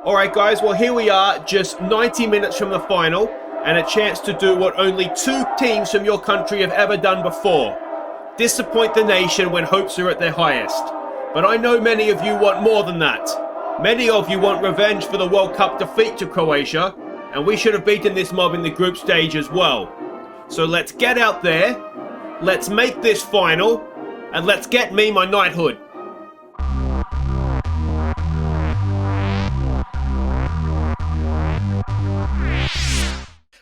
Alright guys, well here we are, just 90 minutes from the final, and a chance to do what only two teams from your country have ever done before. Disappoint the nation when hopes are at their highest. But I know many of you want more than that. Many of you want revenge for the World Cup defeat to Croatia, and we should have beaten this mob in the group stage as well. So let's get out there, let's make this final, and let's get me my knighthood.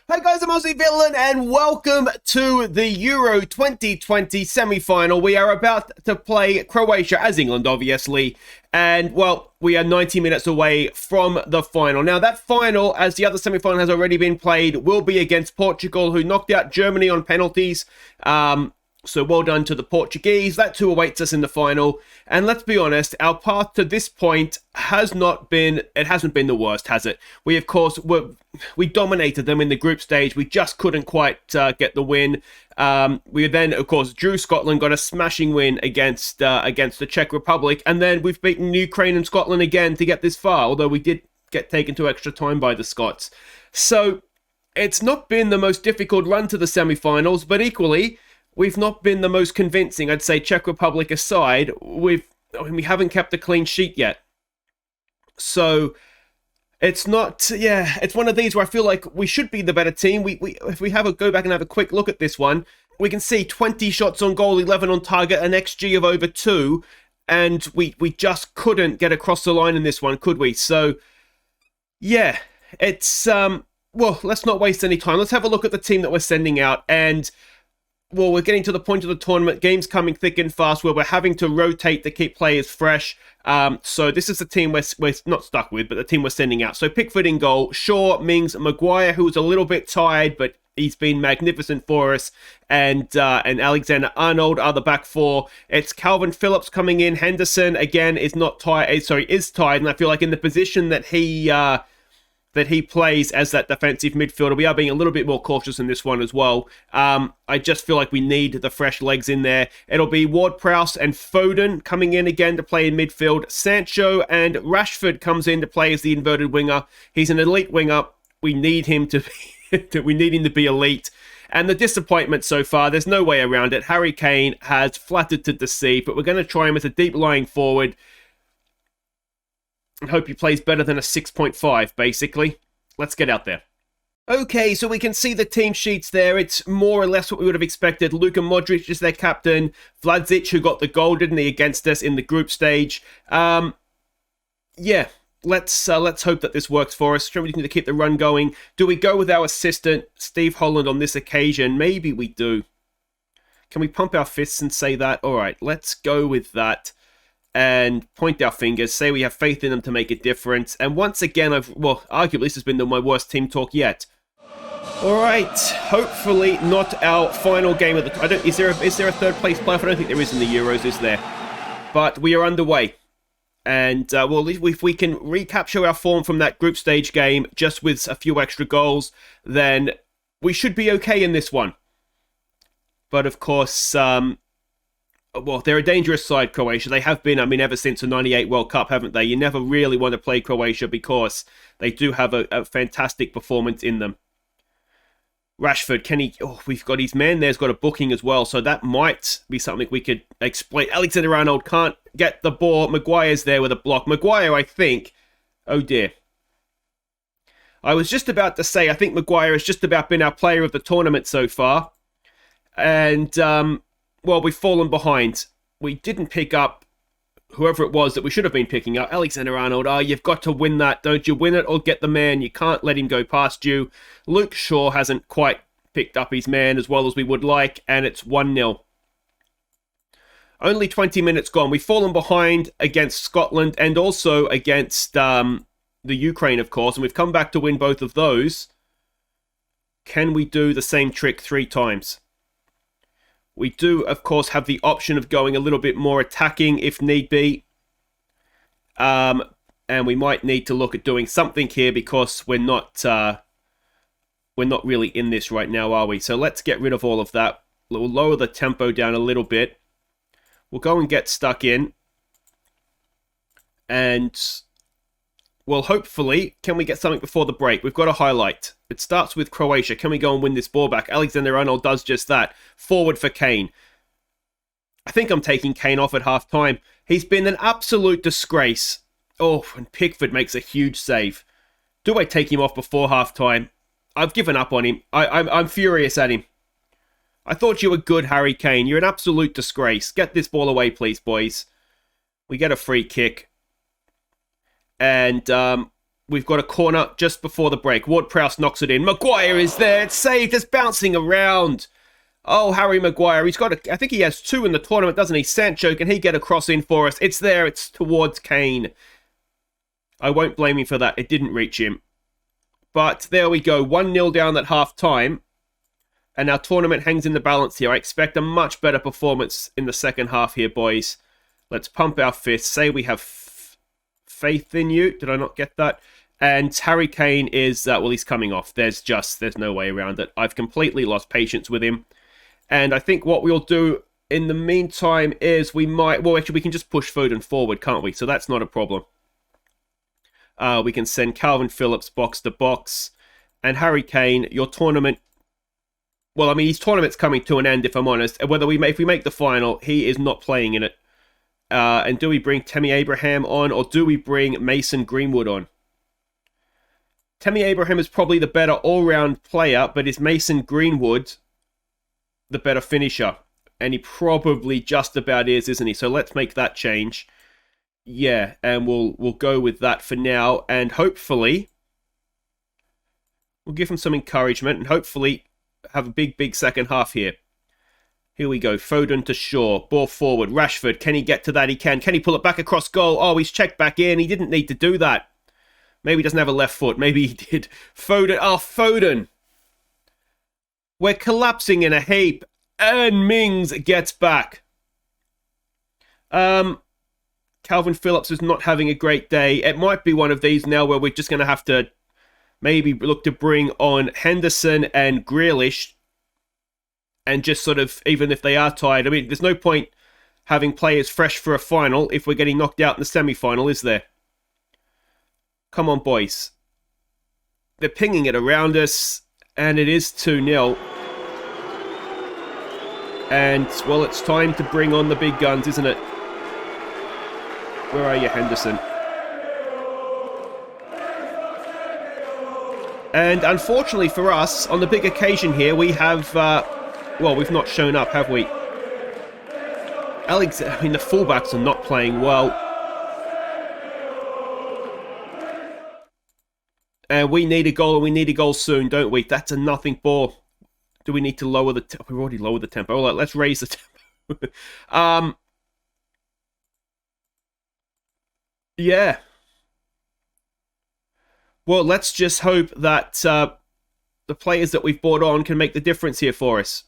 Hey guys, I'm Aussie Villain and welcome to the Euro 2020 semi-final. We are about to play Croatia, as England obviously, and well, we are 90 minutes away from the final. Now that final, as the other semi-final has already been played, will be against Portugal, who knocked out Germany on penalties. So well done to the Portuguese. That too awaits us in the final. And let's be honest, our path to this point hasn't been the worst, has it? We, of course, we dominated them in the group stage. We just couldn't quite get the win. We then, of course, drew Scotland, got a smashing win against the Czech Republic. And then we've beaten Ukraine and Scotland again to get this far, although we did get taken to extra time by the Scots. So it's not been the most difficult run to the semi-finals, but equally, we've not been the most convincing. I'd say Czech Republic aside, we haven't kept a clean sheet yet. So it's not, it's one of these where I feel like we should be the better team. If we go back and have a quick look at this one, we can see 20 shots on goal, 11 on target, an XG of over 2, and we just couldn't get across the line in this one, could we? So yeah, it's well, let's not waste any time. Let's have a look at the team that we're sending out. And well, we're getting to the point of the tournament, games coming thick and fast, where we're having to rotate to keep players fresh. So this is the team we're not stuck with, but the team we're sending out. So Pickford in goal, Shaw, Mings, Maguire, who's a little bit tired, but he's been magnificent for us, and Alexander-Arnold are the back four. It's Calvin Phillips coming in. Henderson, again, is tired, and I feel like in the position that he plays as that defensive midfielder, we are being a little bit more cautious in this one as well. I just feel like we need the fresh legs in there. It'll be Ward-Prowse and Foden coming in again to play in midfield. Sancho and Rashford comes in to play as the inverted winger. He's an elite winger. We need him to be elite. And the disappointment so far, there's no way around it. Harry Kane has flattered to deceive, but we're going to try him as a deep lying forward and hope he plays better than a 6.5, basically. Let's get out there. Okay, so we can see the team sheets there. It's more or less what we would have expected. Luka Modric is their captain. Vlasic, who got the goal, didn't he, against us in the group stage. Yeah, let's hope that this works for us. We need to keep the run going. Do we go with our assistant, Steve Holland, on this occasion? Maybe we do. Can we pump our fists and say that? All right, let's go with that. And point our fingers, say we have faith in them to make a difference. And once again, arguably this has been my worst team talk yet. All right, hopefully not our final game of the. Is there a third place playoff? I don't think there is in the Euros, is there? But we are underway, and well, if we can recapture our form from that group stage game just with a few extra goals, then we should be okay in this one. But of course, well, they're a dangerous side, Croatia. They have been, ever since the 98 World Cup, haven't they? You never really want to play Croatia because they do have a fantastic performance in them. Rashford, can he... Oh, we've got his man there's got a booking as well, so that might be something we could exploit. Alexander-Arnold can't get the ball. Maguire's there with a block. Maguire, I think... Oh, dear. I was just about to say, I think Maguire has just about been our player of the tournament so far. And, well, we've fallen behind. We didn't pick up whoever it was that we should have been picking up. Alexander-Arnold, you've got to win that, don't you? Win it or get the man. You can't let him go past you. Luke Shaw hasn't quite picked up his man as well as we would like, and it's 1-0. Only 20 minutes gone. We've fallen behind against Scotland and also against the Ukraine, of course, and we've come back to win both of those. Can we do the same trick 3 times? We do, of course, have the option of going a little bit more attacking if need be. And we might need to look at doing something here because we're not really in this right now, are we? So let's get rid of all of that. We'll lower the tempo down a little bit. We'll go and get stuck in. And Well, hopefully, can we get something before the break? We've got a highlight. It starts with Croatia. Can we go and win this ball back? Alexander-Arnold does just that. Forward for Kane. I think I'm taking Kane off at half-time. He's been an absolute disgrace. Oh, and Pickford makes a huge save. Do I take him off before half-time? I've given up on him. I'm furious at him. I thought you were good, Harry Kane. You're an absolute disgrace. Get this ball away, please, boys. We get a free kick. And we've got a corner just before the break. Ward-Prowse knocks it in. Maguire is there. It's saved. It's bouncing around. Oh, Harry Maguire. He's got I think he has 2 in the tournament, doesn't he? Sancho, can he get a cross in for us? It's there. It's towards Kane. I won't blame him for that. It didn't reach him. But there we go. 1-0 down at half-time. And our tournament hangs in the balance here. I expect a much better performance in the second half here, boys. Let's pump our fists. Say we have faith in you. Did I not get that? And Harry Kane is, well, he's coming off. There's no way around it. I've completely lost patience with him. And I think what we'll do in the meantime is we can just push Foden forward, can't we? So that's not a problem. We can send Calvin Phillips box to box. And Harry Kane, your tournament... Well, I mean, his tournament's coming to an end, if I'm honest. If we make the final, he is not playing in it. And do we bring Tammy Abraham on, or do we bring Mason Greenwood on? Tammy Abraham is probably the better all-round player, but is Mason Greenwood the better finisher? And he probably just about is, isn't he? So let's make that change. Yeah, and we'll go with that for now. And hopefully, we'll give him some encouragement, and hopefully have a big second half here. Here we go. Foden to Shaw. Ball forward. Rashford. Can he get to that? He can. Can he pull it back across goal? Oh, he's checked back in. He didn't need to do that. Maybe he doesn't have a left foot. Maybe he did. Foden. Oh, Foden. We're collapsing in a heap. And Mings gets back. Calvin Phillips is not having a great day. It might be one of these now where we're just going to have to maybe look to bring on Henderson and Grealish. And just sort of, even if they are tired, I mean, there's no point having players fresh for a final if we're getting knocked out in the semi-final, is there? Come on, boys. They're pinging it around us, and it is 2-0. And, well, it's time to bring on the big guns, isn't it? Where are you, Henderson? And unfortunately for us, on the big occasion here, we have... well, we've not shown up, have we? I mean, the fullbacks are not playing well. And we need a goal, and we need a goal soon, don't we? That's a nothing ball. Do we need to lower the tempo? We've already lowered the tempo. All right, let's raise the tempo. Yeah. Well, let's just hope that the players that we've brought on can make the difference here for us.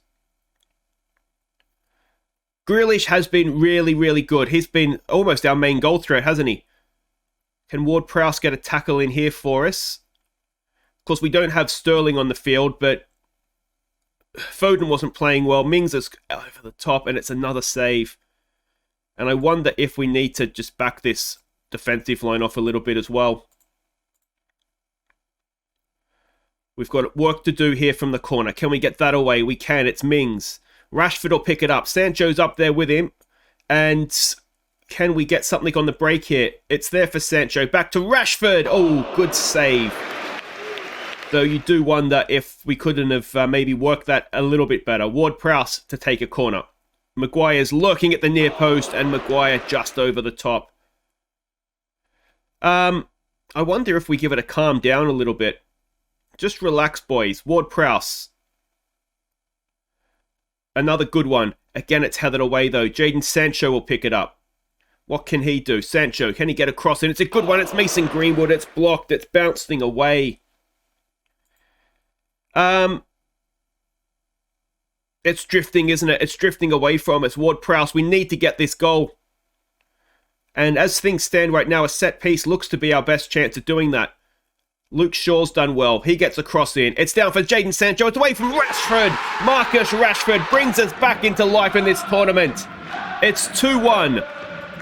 Grealish has been really good. He's been almost our main goal threat, hasn't he? Can Ward-Prowse get a tackle in here for us? Of course, we don't have Sterling on the field, but Foden wasn't playing well. Mings is over the top, and it's another save. And I wonder if we need to just back this defensive line off a little bit as well. We've got work to do here from the corner. Can we get that away? We can. It's Mings. Rashford will pick it up. Sancho's up there with him. And can we get something on the break here? It's there for Sancho. Back to Rashford. Oh, good save. Though you do wonder if we couldn't have maybe worked that a little bit better. Ward-Prowse to take a corner. Maguire's lurking at the near post, and Maguire just over the top. I wonder if we give it a calm down a little bit. Just relax, boys. Ward-Prowse. Another good one. Again, it's headed away, though. Jadon Sancho will pick it up. What can he do? Sancho, can he get across? And it's a good one. It's Mason Greenwood. It's blocked. It's bouncing away. It's drifting, isn't it? It's drifting away from us. Ward-Prowse, we need to get this goal. And as things stand right now, a set piece looks to be our best chance of doing that. Luke Shaw's done well. He gets a cross in. It's down for Jadon Sancho. It's away from Rashford. Marcus Rashford brings us back into life in this tournament. It's 2-1.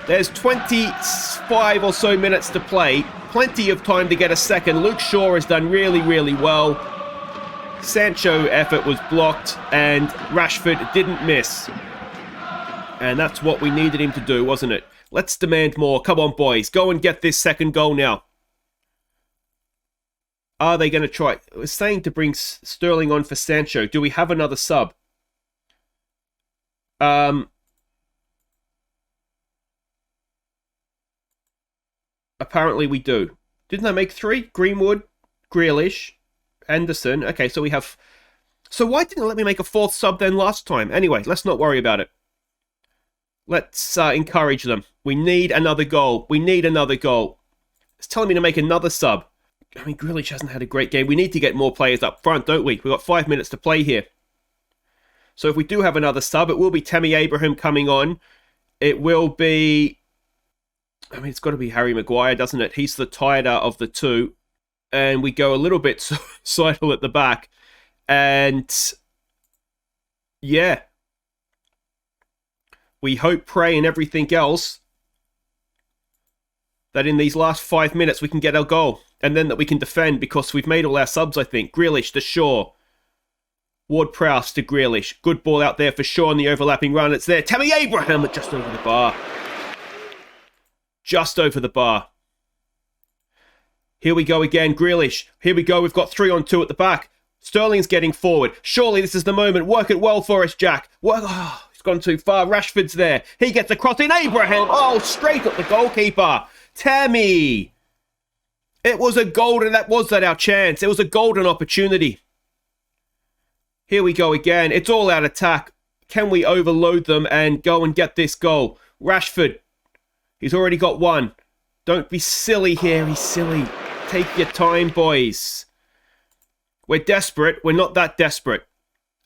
There's 25 or so minutes to play. plenty of time to get a second. Luke Shaw has done really, really well. Sancho effort was blocked, and Rashford didn't miss. And that's what we needed him to do, wasn't it? Let's demand more. Come on, boys. Go and get this second goal now. Are they going to try? I was saying to bring Sterling on for Sancho. Do we have another sub? Apparently we do. Didn't I make 3? Greenwood, Grealish, Henderson. Okay, so we have... So why didn't it let me make a 4th sub then last time? Anyway, let's not worry about it. Let's encourage them. We need another goal. We need another goal. It's telling me to make another sub. I mean, Grealish hasn't had a great game. We need to get more players up front, don't we? We've got 5 minutes to play here. So if we do have another sub, it will be Tammy Abraham coming on. It will be... I mean, it's got to be Harry Maguire, doesn't it? He's the tighter of the two. And we go a little bit suicidal at the back. And... yeah. We hope, pray, and everything else that in these last 5 minutes we can get our goal. And then that we can defend, because we've made all our subs, I think. Grealish to Shaw. Ward-Prowse to Grealish. Good ball out there for Shaw on the overlapping run. It's there. Tammy Abraham just over the bar. Just over the bar. Here we go again. Grealish. Here we go. We've got 3-on-2 at the back. Sterling's getting forward. Surely this is the moment. Work it well for us, Jack. Work. Oh, he's gone too far. Rashford's there. He gets across in. Abraham. Oh, straight at the goalkeeper. Tammy. It was a golden... That was our chance. It was a golden opportunity. Here we go again. It's all out attack. Can we overload them and go and get this goal? Rashford. He's already got one. Don't be silly here. He's silly. Take your time, boys. We're desperate. We're not that desperate.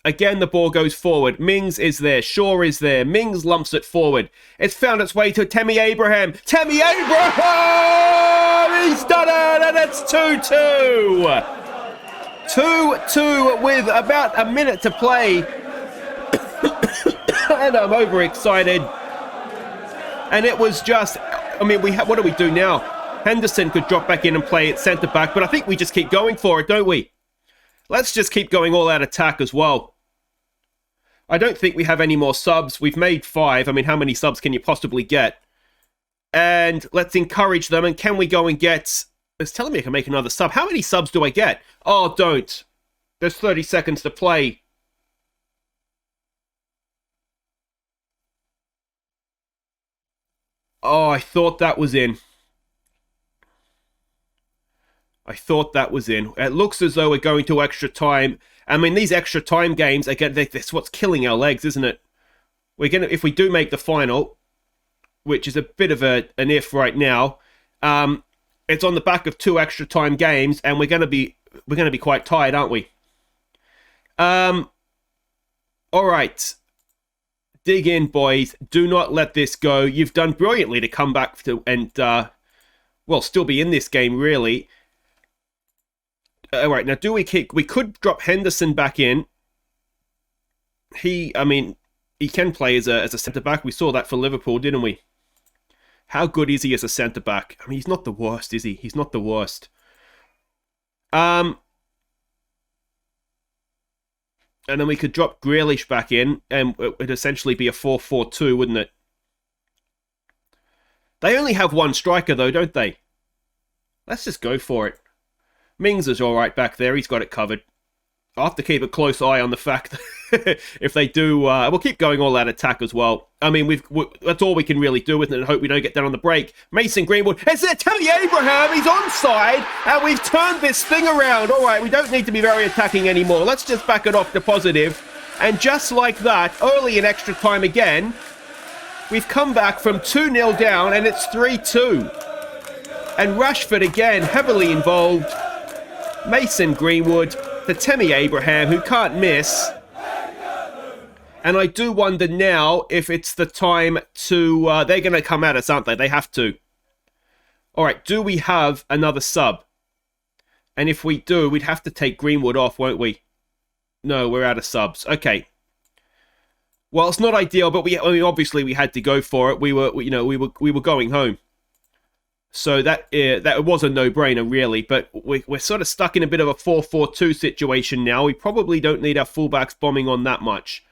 Again, the ball goes forward. Mings is there. Shaw is there. Mings lumps it forward. It's found its way to Tammy Abraham. Tammy Abraham! He's done it! And it's 2-2. 2-2 with about a minute to play. And I'm overexcited. And it was just... I mean, what do we do now? Henderson could drop back in and play at centre-back, but I think we just keep going for it, don't we? Let's just keep going all out attack as well. I don't think we have any more subs. We've made 5. I mean, how many subs can you possibly get? And let's encourage them. And can we go and get... It's telling me I can make another sub. How many subs do I get? Oh, don't. There's 30 seconds to play. Oh, I thought that was in. I thought that was in. It looks as though we're going to extra time. I mean, these extra time games, again, that's what's killing our legs, isn't it? We're gonna, if we do make the final, which is a bit of an if right now, it's on the back of 2 extra time games, and we're gonna be quite tired, aren't we? All right. Dig in, boys. Do not let this go. You've done brilliantly to come back to and, well, still be in this game, really. All right, now do we kick? We could drop Henderson back in. I mean, he can play as a centre-back. We saw that for Liverpool, didn't we? How good is he as a centre-back? I mean, he's not the worst, is he? He's not the worst. And then we could drop Grealish back in, and it would essentially be a 4-4-2, wouldn't it? They only have one striker, though, don't they? Let's just go for it. Mings is all right back there. He's got it covered. I'll have to keep a close eye on the fact that if they do... we'll keep going all out attack as well. I mean, that's all we can really do with it, and hope we don't get down on the break. Mason Greenwood. It's there, Tammy Abraham. He's onside, and we've turned this thing around. All right, we don't need to be very attacking anymore. Let's just back it off to positive. And just like that, early in extra time again, we've come back from 2-0 down, and it's 3-2. And Rashford, again, heavily involved. Mason Greenwood to Tammy Abraham, who can't miss. And I do wonder now if it's the time to... they're going to come at us, aren't they? They have to. All right, do we have another sub? And if we do, we'd have to take Greenwood off, won't we? No, we're out of subs. Okay. Well, it's not ideal, but I mean, obviously we had to go for it. We were going home. So that was a no-brainer, really. But we're sort of stuck in a bit of a 4-4-2 situation now. We probably don't need our fullbacks bombing on that much.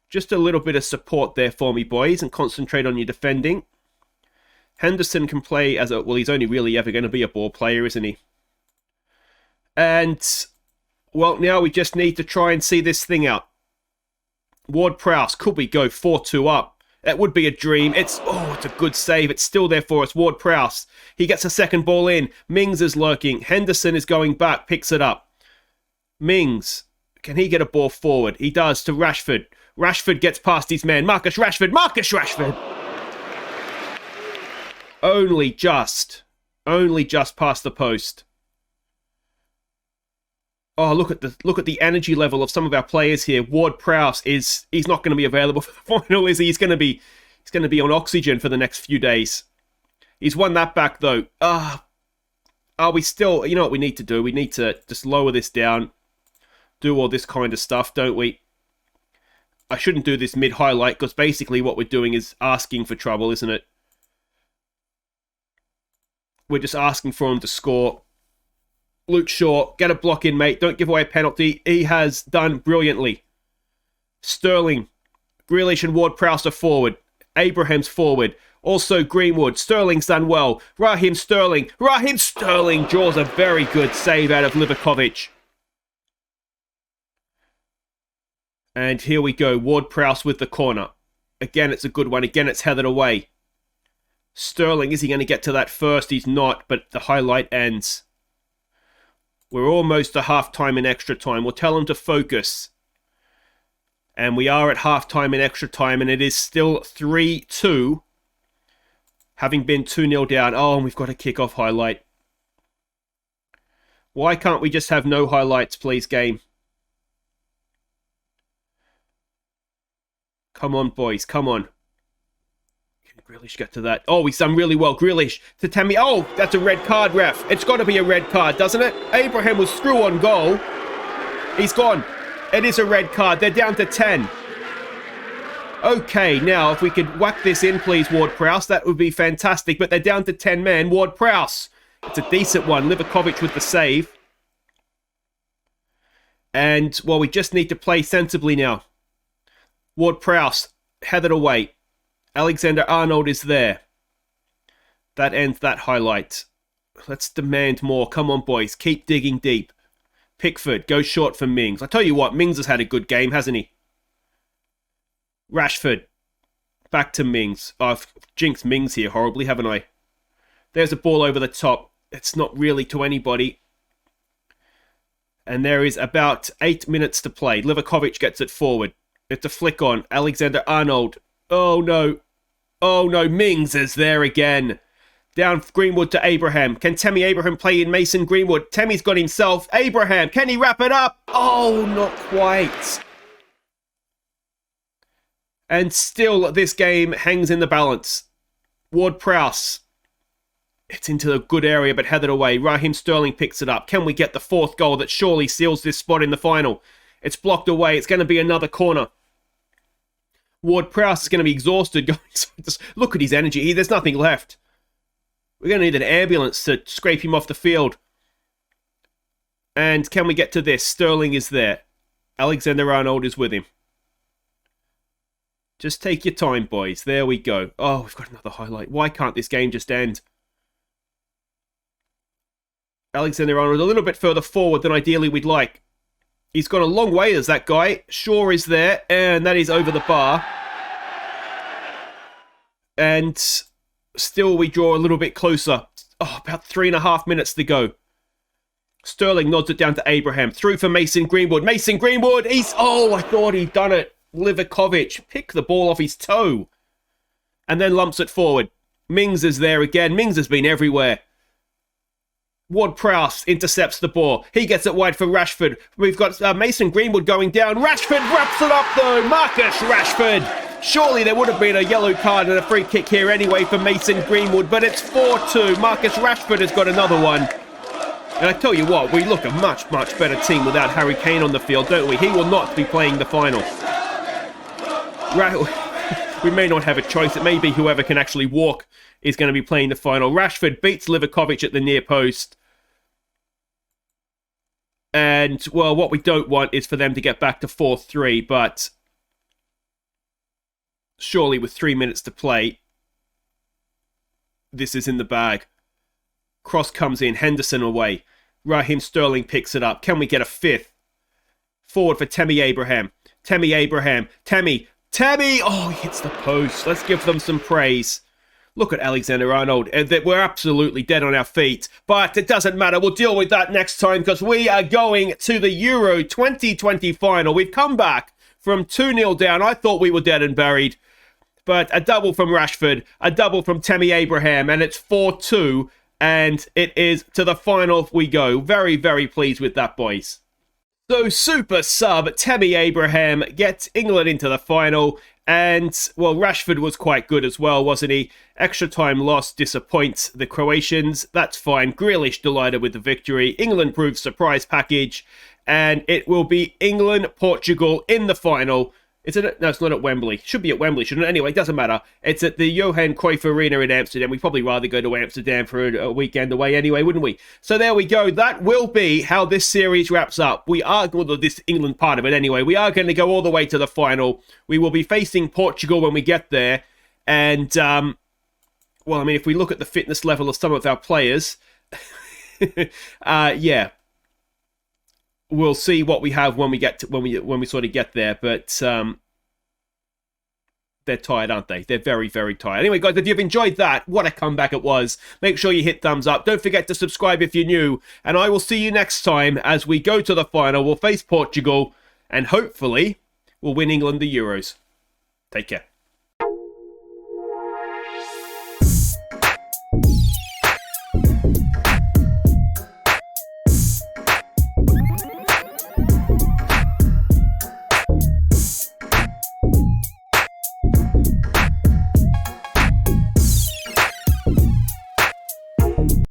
Just a little bit of support there for me, boys, and concentrate on your defending. Henderson can play as a... Well, he's only really ever going to be a ball player, isn't he? And, well, now we just need to try and see this thing out. Ward-Prowse, could we go 4-2 up? That would be a dream. It's a good save. It's still there for us. Ward-Prowse. He gets a second ball in. Mings is lurking. Henderson is going back. Picks it up. Mings. Can he get a ball forward? He does to Rashford. Rashford gets past his man. Marcus Rashford. Marcus Rashford! Only just past the post. Oh, look at the energy level of some of our players here. Ward-Prowse he's not going to be available for the final, is he? He's going to be on oxygen for the next few days. He's won that back though. Are we still? You know what we need to do? We need to just lower this down, do all this kind of stuff, don't we? I shouldn't do this mid-highlight because basically what we're doing is asking for trouble, isn't it? We're just asking for him to score. Luke Shaw, get a block in, mate. Don't give away a penalty. He has done brilliantly. Sterling, Grealish and Ward-Prowse are forward. Abraham's forward. Also Greenwood. Sterling's done well. Raheem Sterling draws a very good save out of Livakovic. And here we go. Ward-Prowse with the corner. Again, it's a good one. Again, it's headed away. Sterling, is he going to get to that first? He's not, but the highlight ends. We're almost to half-time and extra time. We'll tell him to focus. And we are at half-time and extra time, and it is still 3-2. Having been 2-0 down. Oh, and we've got a kick-off highlight. Why can't we just have no highlights, please, game? Come on, boys. Come on. Grealish get to that. Oh, he's done really well. Grealish to Tammy. Oh, that's a red card, ref. It's got to be a red card, doesn't it? Abraham was through on goal. He's gone. It is a red card. They're down to 10. Okay, now if we could whack this in, please, Ward-Prowse, that would be fantastic. But they're down to 10 men. Ward-Prowse. It's a decent one. Livakovic with the save. And, well, we just need to play sensibly now. Ward-Prowse headed away. Alexander-Arnold is there. That ends that highlight. Let's demand more. Come on, boys. Keep digging deep. Pickford goes short for Mings. I tell you what, Mings has had a good game, hasn't he? Rashford. Back to Mings. Oh, I've jinxed Mings here horribly, haven't I? There's a ball over the top. It's not really to anybody. And there is about 8 minutes to play. Livakovic gets it forward. It's a flick on. Alexander-Arnold. Oh, no. Oh, no. Mings is there again. Down Greenwood to Abraham. Can Tammy Abraham play in Mason Greenwood? Tammy's got himself. Abraham, can he wrap it up? Oh, not quite. And still, this game hangs in the balance. Ward-Prowse. It's into a good area, but headed away. Raheem Sterling picks it up. Can we get the fourth goal that surely seals this spot in the final? It's blocked away. It's going to be another corner. Ward-Prowse is going to be exhausted. Just look at his energy. There's nothing left. We're going to need an ambulance to scrape him off the field. And can we get to this? Sterling is there. Alexander-Arnold is with him. Just take your time, boys. There we go. Oh, we've got another highlight. Why can't this game just end? Alexander-Arnold a little bit further forward than ideally we'd like. He's gone a long way as that guy. Shaw is there, and that is over the bar. And still we draw a little bit closer. Oh, about 3.5 minutes to go. Sterling nods it down to Abraham. Through for Mason Greenwood. Mason Greenwood, I thought he'd done it. Livakovic picked the ball off his toe. And then lumps it forward. Mings is there again. Mings has been everywhere. Ward-Prowse intercepts the ball. He gets it wide for Rashford. We've got Mason Greenwood going down. Rashford wraps it up though. Marcus Rashford. Surely there would have been a yellow card and a free kick here anyway for Mason Greenwood, but it's 4-2. Marcus Rashford has got another one. And I tell you what, we look a much, much better team without Harry Kane on the field, don't we? He will not be playing the final. we may not have a choice. It may be whoever can actually walk is going to be playing the final. Rashford beats Livakovic at the near post. And, well, what we don't want is for them to get back to 4-3, but surely with 3 minutes to play, this is in the bag. Cross comes in, Henderson away. Raheem Sterling picks it up. Can we get a fifth? Forward for Tammy Abraham. Tammy! Oh, he hits the post. Let's give them some praise. Look at Alexander-Arnold. We're absolutely dead on our feet. But it doesn't matter. We'll deal with that next time because we are going to the Euro 2020 final. We've come back from 2-0 down. I thought we were dead and buried. But a double from Rashford, a double from Tammy Abraham, and it's 4-2. And it is to the final we go. Very, very pleased with that, boys. So, super sub Tammy Abraham gets England into the final. And, well, Rashford was quite good as well, wasn't he? Extra time loss disappoints the Croatians. That's fine. Grealish delighted with the victory. England proves surprise package. And it will be England-Portugal in the final. Is it? No, it's not at Wembley. Should be at Wembley, shouldn't it? Anyway, it doesn't matter. It's at the Johan Cruyff Arena in Amsterdam. We'd probably rather go to Amsterdam for a weekend away anyway, wouldn't we? So there we go. That will be how this series wraps up. We are, well, this England part of it anyway, we are going to go all the way to the final. We will be facing Portugal when we get there. And, well, I mean, if we look at the fitness level of some of our players, yeah. We'll see what we have when we get to, when we sort of get there, but they're tired, aren't they? They're very, very tired. Anyway, guys, if you've enjoyed that, what a comeback it was. Make sure you hit thumbs up. Don't forget to subscribe if you're new, and I will see you next time as we go to the final. We'll face Portugal, and hopefully we'll win England the Euros. Take care.